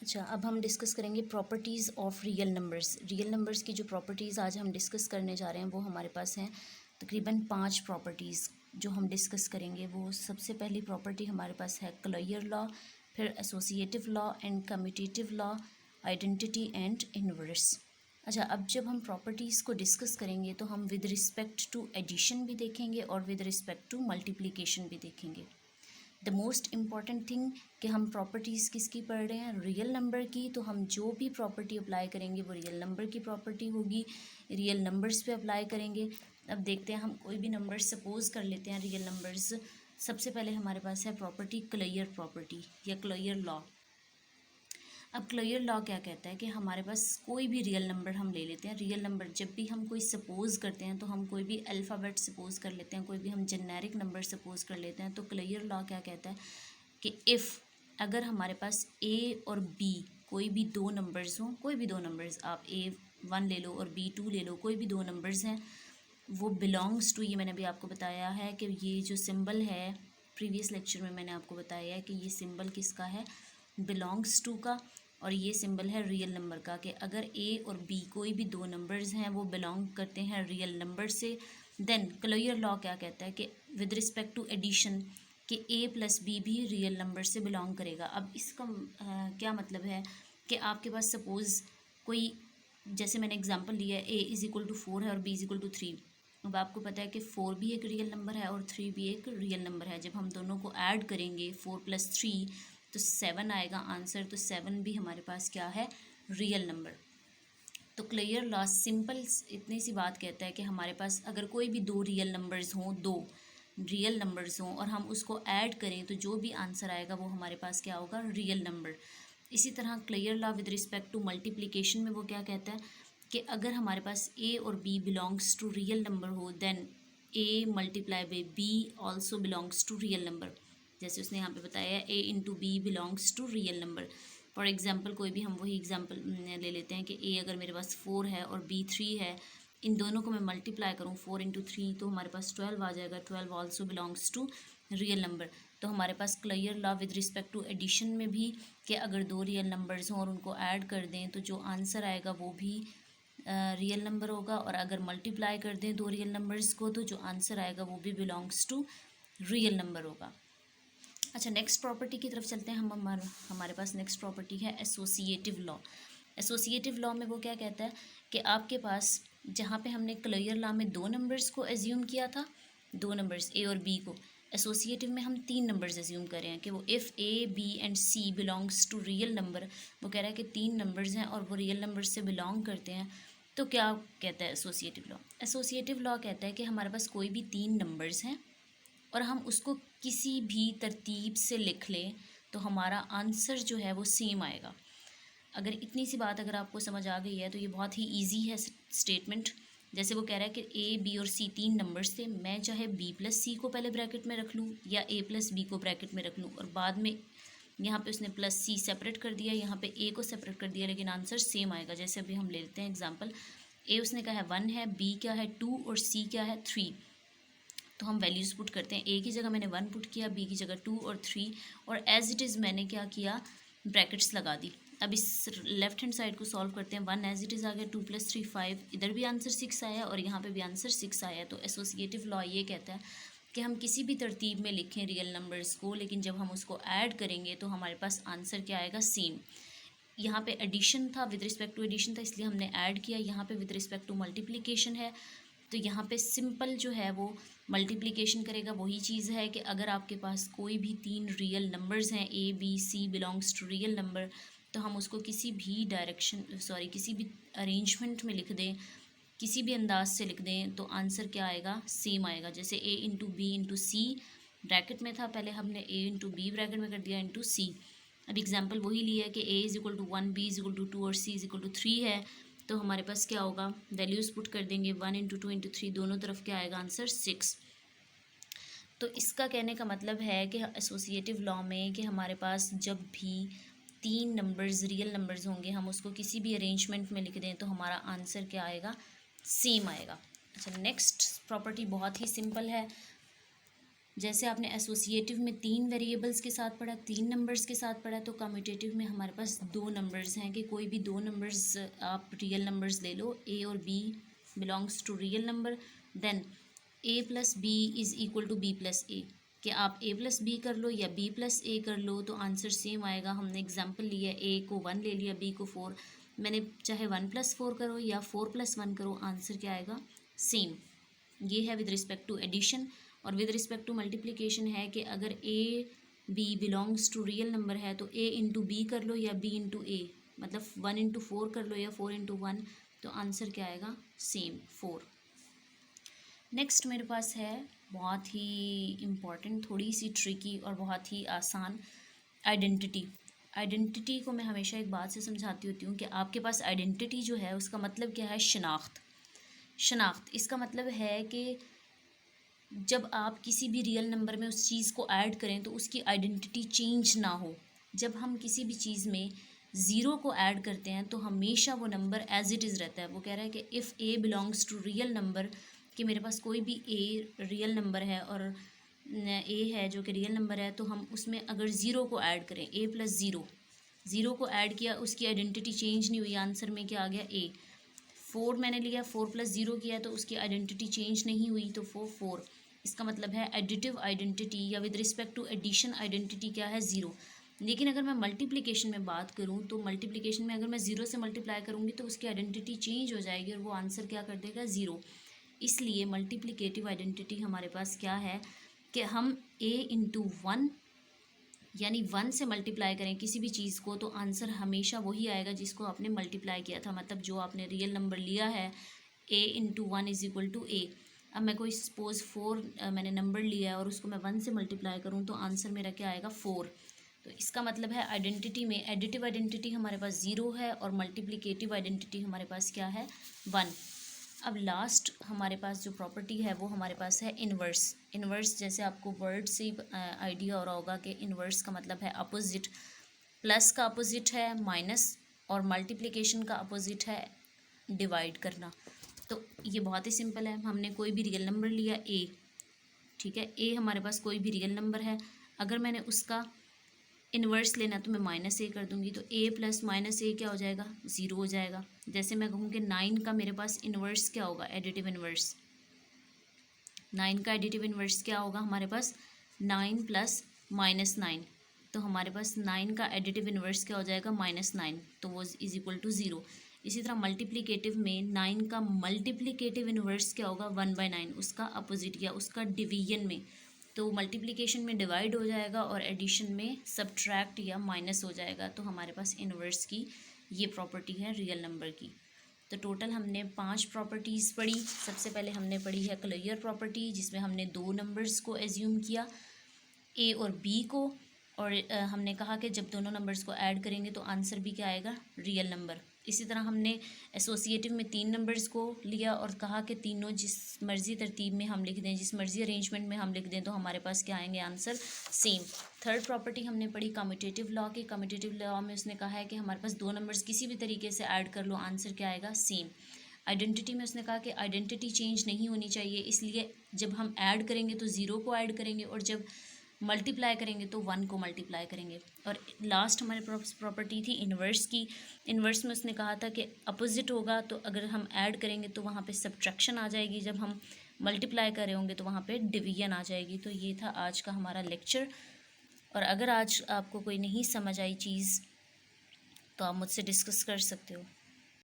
अच्छा, अब हम डिस्कस करेंगे properties of real numbers. Real numbers की जो प्रॉपर्टीज़ आज हम डिस्कस करने जा रहे हैं वो हमारे पास हैं तकरीबन 5 प्रॉपर्टीज़ जो हम डिस्कस करेंगे। वो सबसे पहली प्रॉपर्टी हमारे पास है क्लोयर लॉ, फिर associative law and commutative law, identity and inverse. अच्छा, अब जब हम प्रॉपर्टीज़ को डिस्कस करेंगे तो हम विद रिस्पेक्ट टू एडिशन भी देखेंगे और विद रिस्पेक्ट टू मल्टीप्लिकेशन भी देखेंगे। द मोस्ट इम्पॉर्टेंट थिंग कि हम प्रॉपर्टीज़ किसकी पढ़ रहे हैं, रियल नंबर की। तो हम जो भी प्रॉपर्टी अप्लाई करेंगे वो रियल नंबर की प्रॉपर्टी होगी, रियल नंबर्स पे अप्लाई करेंगे। अब देखते हैं, हम कोई भी नंबर सपोज कर लेते हैं रियल नंबर्स। सबसे पहले हमारे पास है प्रॉपर्टी क्लोयर प्रॉपर्टी या क्लोयर लॉ। अब क्लोयर लॉ क्या कहता है कि हमारे पास कोई भी रियल नंबर हम ले लेते हैं। रियल नंबर जब भी हम कोई सपोज करते हैं तो हम कोई भी अल्फ़ाबेट सपोज कर लेते हैं, कोई भी हम जेनेरिक नंबर सपोज कर लेते हैं। तो क्लोयर लॉ क्या कहता है कि इफ़ अगर हमारे पास ए और बी कोई भी दो नंबर्स हों, कोई भी दो नंबर्स, आप A1 ले लो और B2 ले लो, कोई भी दो नंबर्स हैं, वो बिलोंग्स टू, ये मैंने अभी आपको बताया है कि ये जो सिंबल है, प्रीवियस लेक्चर में मैंने आपको बताया है कि ये सिंबल किसका है, बिलोंग्स टू का। और ये सिंबल है रियल नंबर का कि अगर ए और बी कोई भी दो नंबर्स हैं वो बिलोंग करते हैं रियल नंबर से, देन क्लोयर लॉ क्या कहता है कि विद रिस्पेक्ट टू एडिशन कि ए प्लस बी भी रियल नंबर से बिलोंग करेगा। अब इसका क्या मतलब है कि आपके पास सपोज़ कोई, जैसे मैंने एग्जांपल लिया है, ए इज़ इक्वल टू 4 है और बी इज़ इक्वल टू 3। अब आपको पता है कि 4 भी एक रियल नंबर है और 3 भी एक रियल नंबर है। जब हम दोनों को ऐड करेंगे 4 + 3 तो 7 आएगा आंसर। तो 7 भी हमारे पास क्या है, रियल नंबर। तो क्लियर लॉ सिंपल इतनी सी बात कहता है कि हमारे पास अगर कोई भी दो रियल नंबर्स हों, दो रियल नंबर्स हों और हम उसको ऐड करें तो जो भी आंसर आएगा वो हमारे पास क्या होगा, रियल नंबर। इसी तरह clear law with respect to multiplication में वो क्या कहता है कि अगर हमारे पास ए और B belongs to real number हो, then A multiply by B also belongs to real number. जैसे उसने यहाँ पे बताया है A into B belongs to real number. For example कोई भी हम वही एग्जांपल ले लेते हैं कि ए अगर मेरे पास 4 है और बी 3 है, इन दोनों को मैं मल्टीप्लाई करूँ 4 × 3 तो हमारे पास 12 आ जाएगा। 12 also belongs to real number. तो हमारे पास clear law with respect to addition में भी कि अगर दो रियल नंबर्स हों और उनको ऐड कर दें तो जो आंसर आएगा वो भी रियल नंबर होगा, और अगर मल्टीप्लाई कर दें दो रियल नंबर्स को तो जो आंसर आएगा वो भी बिलोंग्स टू रियल नंबर होगा। अच्छा, नेक्स्ट प्रॉपर्टी की तरफ चलते हैं। हमारे पास नेक्स्ट प्रॉपर्टी है एसोसिएटिव लॉ। एसोसिएटिव लॉ में वो क्या कहता है कि आपके पास जहाँ पे हमने क्लियर लॉ में दो नंबर्स को एज्यूम किया था, दो नंबर्स ए और बी को, एसोसिएटिव में हम तीन नंबर्स एज्यूम कर रहे हैं कि वो if a b and c belongs to real number, वो कह रहा है कि तीन नंबर्स हैं और वो रियल नंबर से बिलोंग करते हैं। तो क्या कहता है एसोसिएटिव लॉ? एसोसिएटिव लॉ कहता है कि हमारे पास कोई भी तीन नंबर्स हैं और हम उसको किसी भी तरतीब से लिख लें तो हमारा आंसर जो है वो सेम आएगा। अगर इतनी सी बात अगर आपको समझ आ गई है तो ये बहुत ही इजी है स्टेटमेंट। जैसे वो कह रहा है कि ए बी और सी तीन नंबर्स थे, मैं चाहे बी प्लस सी को पहले ब्रैकेट में रख लूँ या ए प्लस बी को ब्रैकेट में रख लूँ, और बाद में यहाँ पे उसने प्लस सी सेपरेट कर दिया, यहाँ पे ए को सेपरेट कर दिया, लेकिन आंसर सेम आएगा। जैसे अभी हम ले लेते हैं एग्जाम्पल, ए उसने कहा है 1 है, बी क्या है 2 और सी क्या है 3। तो हम वैल्यूज़ पुट करते हैं, ए की जगह मैंने 1 पुट किया, बी की जगह 2 और 3, और एज इट इज़ मैंने क्या किया, ब्रैकेट्स लगा दी। अब इस लेफ्ट हैंड साइड को सॉल्व करते हैं, 1 एज इट इज़ आ गया, 2 + 3 5, इधर भी आंसर 6 आया और यहाँ पे भी आंसर 6 आया। तो एसोसिएटिव लॉ ये कहता है कि हम किसी भी तरतीब में लिखें रियल नंबर्स को, लेकिन जब हम उसको ऐड करेंगे तो हमारे पास आंसर क्या आएगा, सेम। यहाँ पे एडिशन था, विद रिस्पेक्ट टू एडिशन था इसलिए हमने ऐड किया। यहाँ पे विद रिस्पेक्ट टू मल्टीप्लिकेशन है तो यहाँ पे सिंपल जो है वो मल्टीप्लिकेशन करेगा। वही चीज़ है कि अगर आपके पास कोई भी तीन रियल नंबर्स हैं, a b c belongs to real number, तो हम उसको किसी भी किसी भी अरेंजमेंट में लिख दें, किसी भी अंदाज से लिख दें तो आंसर क्या आएगा, सेम आएगा। जैसे ए इंटू बी इंटू सी ब्रैकेट में था, पहले हमने ए इंटू बी ब्रैकेट में कर दिया इंटू सी। अब एग्जाम्पल वही लिया है कि a is equal to 1, b is equal to 2 और सी इज़ इक्वल टू 3 है। तो हमारे पास क्या होगा, वैल्यूज़ पुट कर देंगे, 1 × 2 × 3, दोनों तरफ क्या आएगा आंसर 6। तो इसका कहने का मतलब है कि एसोसिएटिव लॉ में कि हमारे पास जब भी तीन नंबर्स रियल नंबर्स होंगे हम उसको किसी भी अरेंजमेंट में लिख दें तो हमारा आंसर क्या आएगा, सेम आएगा। अच्छा, नेक्स्ट प्रॉपर्टी बहुत ही सिंपल है, जैसे आपने एसोसिएटिव में 3 वेरिएबल्स के साथ पढ़ा, 3 नंबर्स के साथ पढ़ा, तो कम्यूटेटिव में हमारे पास 2 नंबर्स हैं कि कोई भी 2 नंबर्स आप रियल नंबर्स ले लो, ए और B belongs to real number, then A plus B is equal to B plus A, कि आप a प्लस बी कर लो या b प्लस ए कर लो तो आंसर सेम आएगा। हमने एग्जांपल लिया, a को 1 ले लिया, b को 4, मैंने चाहे 1 प्लस 4 करो या 4 प्लस 1 करो, आंसर क्या आएगा, सेम। ये है विद रिस्पेक्ट टू एडिशन। और विद रिस्पेक्ट टू मल्टीप्लिकेशन है कि अगर a b belongs to real number है तो a इंटू बी कर लो या b इंटू ए, मतलब 1 इंटू 4 कर लो या 4 इंटू 1, तो आंसर क्या आएगा, सेम 4। नेक्स्ट मेरे पास है बहुत ही इम्पॉर्टेंट, थोड़ी सी ट्रिकी और बहुत ही आसान, आइडेंटिटी। आइडेंटिटी को मैं हमेशा एक बात से समझाती होती हूँ कि आपके पास आइडेंटिटी जो है उसका मतलब क्या है, शनाख्त। शनाख्त इसका मतलब है कि जब आप किसी भी रियल नंबर में उस चीज़ को ऐड करें तो उसकी आइडेंटिटी चेंज ना हो। जब हम किसी भी चीज़ में ज़ीरो को ऐड करते हैं तो हमेशा वो नंबर एज इट इज़ रहता है। वो कह रहा है कि if a belongs to real number, कि मेरे पास कोई भी ए रियल नंबर है और ए है जो कि रियल नंबर है, तो हम उसमें अगर ज़ीरो को ऐड करें, ए प्लस ज़ीरो, ज़ीरो को ऐड किया, उसकी आइडेंटिटी चेंज नहीं हुई, आंसर में क्या आ गया, ए। 4 मैंने लिया, 4 प्लस ज़ीरो किया तो उसकी आइडेंटिटी चेंज नहीं हुई, तो 4। इसका मतलब है एडिटिव आइडेंटिटी या with respect to addition identity क्या है, ज़ीरो। लेकिन अगर मैं मल्टीप्लिकेशन में बात करूं तो मल्टीप्लिकेशन में अगर मैं ज़ीरो से मल्टीप्लाई करूंगी तो उसकी आइडेंटिटी चेंज हो जाएगी और वो आंसर क्या कर देगा, ज़ीरो। इसलिए मल्टीप्लिकेटिव आइडेंटिटी हमारे पास क्या है कि हम a इंटू 1 यानी 1 से मल्टीप्लाई करें किसी भी चीज़ को तो आंसर हमेशा वही आएगा जिसको आपने मल्टीप्लाई किया था। मतलब जो आपने रियल नंबर लिया है, a into 1 is equal to A. अब मैं कोई सपोज़ 4 मैंने नंबर लिया है और उसको मैं 1 से मल्टीप्लाई करूँ तो आंसर मेरा क्या आएगा, 4। तो इसका मतलब है आइडेंटिटी में एडिटिव आइडेंटिटी हमारे पास 0 है और मल्टीप्लिकेटिव आइडेंटिटी हमारे पास क्या है, 1। अब लास्ट हमारे पास जो प्रॉपर्टी है वो हमारे पास है इन्वर्स। इन्वर्स जैसे आपको वर्ड से आइडिया हो रहा होगा कि इन्वर्स का मतलब है अपोजिट। प्लस का अपोजिट है माइनस और मल्टीप्लिकेशन का अपोजिट है डिवाइड करना। तो ये बहुत ही सिंपल है। हमने कोई भी रियल नंबर लिया ए, ठीक है, ए हमारे पास कोई भी रियल नंबर है, अगर मैंने उसका इन्वर्स लेना तो मैं माइनस ए कर दूंगी, तो ए प्लस माइनस ए क्या हो जाएगा, ज़ीरो हो जाएगा। जैसे मैं कहूँ कि 9 का मेरे पास इन्वर्स क्या होगा, एडिटिव इन्वर्स। 9 का एडिटिव इन्वर्स क्या होगा हमारे पास, 9 प्लस माइनस 9, तो हमारे पास 9 का एडिटिव इन्वर्स क्या हो जाएगा, -9, तो वो इज इक्वल टू 0। इसी तरह मल्टीप्लिकेटिव में 9 का मल्टीप्लिकेटिव इन्वर्स क्या होगा, 1/9, उसका अपोजिट या उसका डिवीजन में, तो मल्टीप्लिकेशन में डिवाइड हो जाएगा और एडिशन में सब्ट्रैक्ट या माइनस हो जाएगा। तो हमारे पास इन्वर्स की ये प्रॉपर्टी है रियल नंबर की। तो टोटल हमने 5 प्रॉपर्टीज़ पढ़ी। सबसे पहले हमने पढ़ी है क्लियर प्रॉपर्टी, जिसमें हमने 2 नंबर्स को एज्यूम किया, ए और बी को, और हमने कहा कि जब दोनों नंबर्स को ऐड करेंगे तो आंसर भी क्या आएगा, रियल नंबर। इसी तरह हमने एसोसिएटिव में 3 नंबर्स को लिया और कहा कि तीनों जिस मर्ज़ी तरतीब में हम लिख दें, जिस मर्ज़ी अरेंजमेंट में हम लिख दें तो हमारे पास क्या आएंगे, आंसर सेम। थर्ड प्रॉपर्टी हमने पढ़ी कम्यूटेटिव लॉ की। कम्यूटेटिव लॉ में उसने कहा है कि हमारे पास 2 नंबर्स किसी भी तरीके से ऐड कर लो, आंसर क्या आएगा, सेम। आइडेंटिटी में उसने कहा कि आइडेंटिटी चेंज नहीं होनी चाहिए, इसलिए जब हम ऐड करेंगे तो 0 को ऐड करेंगे और जब मल्टीप्लाई करेंगे तो 1 को मल्टीप्लाई करेंगे। और लास्ट हमारे प्रॉपर्टी थी इन्वर्स की। इन्वर्स में उसने कहा था कि अपोजिट होगा, तो अगर हम ऐड करेंगे तो वहाँ पे सब्ट्रैक्शन आ जाएगी, जब हम मल्टीप्लाई कर रहे होंगे तो वहाँ पे डिवीजन आ जाएगी। तो ये था आज का हमारा लेक्चर। और अगर आज आपको कोई नहीं समझ आई चीज़ तो आप मुझसे डिस्कस कर सकते हो।